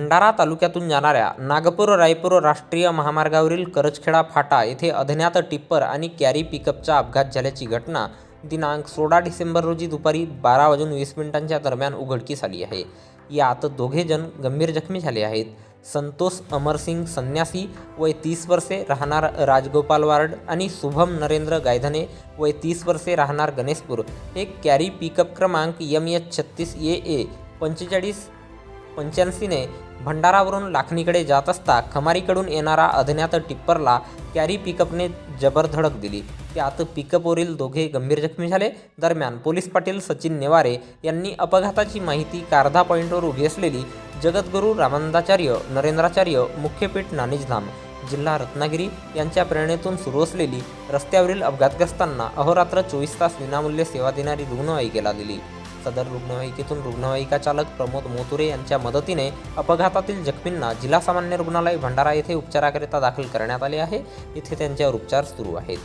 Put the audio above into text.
भंडारा तालुक्यातून जाणाऱ्या नागपूर-रायपूर राष्ट्रीय महामार्गावरील करजखेडा फाटा येथे अज्ञात टिप्पर आणि कॅरी पिकअपचा अपघात झाल्याची घटना दिनांक 16 डिसेंबर रोजी दुपारी 12:20 दरम्यान उघडकीस आली आहे। यात दोघे जण गंभीर जखमी झाले आहेत। संतोष अमरसिंग संन्यासी वय 30 वर्षे राहणार राजगोपाल वार्ड आणि शुभम नरेंद्र गायधने वय 30 वर्षे राहणार गणेशपूर हे कॅरी पिकअप क्रमांक MH36AA 4585ने भंडारावरून लाखनीकडे जात असता खमारीकडून येणारा अज्ञात टिप्परला कॅरी पिकअपने जबर धडक दिली। त्यात पिकअपवरील दोघे गंभीर जखमी झाले। दरम्यान पोलीस पाटील सचिन नेवारे यांनी अपघाताची माहिती कारधा पॉईंटवर उभी असलेली जगद्गुरू रामानंदाचार्य नरेंद्राचार्य मुख्यपीठ नाणेजधाम जिल्हा रत्नागिरी यांच्या प्रेरणेतून सुरू असलेली रस्त्यावरील अपघातग्रस्तांना अहोरात्र 24 तास विनामूल्य सेवा देणारी रुग्णवाहिकेला दिली। सदर रुग्णवाहिकेतून रुग्णवाहिका चालक प्रमोद मोतुरे यांच्या मदतीने अपघातातील जखमींना जिल्हा सामान्य रुग्णालय भंडारा येथे उपचाराकरिता दाखल करण्यात आले आहे। इथे त्यांच्यावर उपचार सुरू आहेत।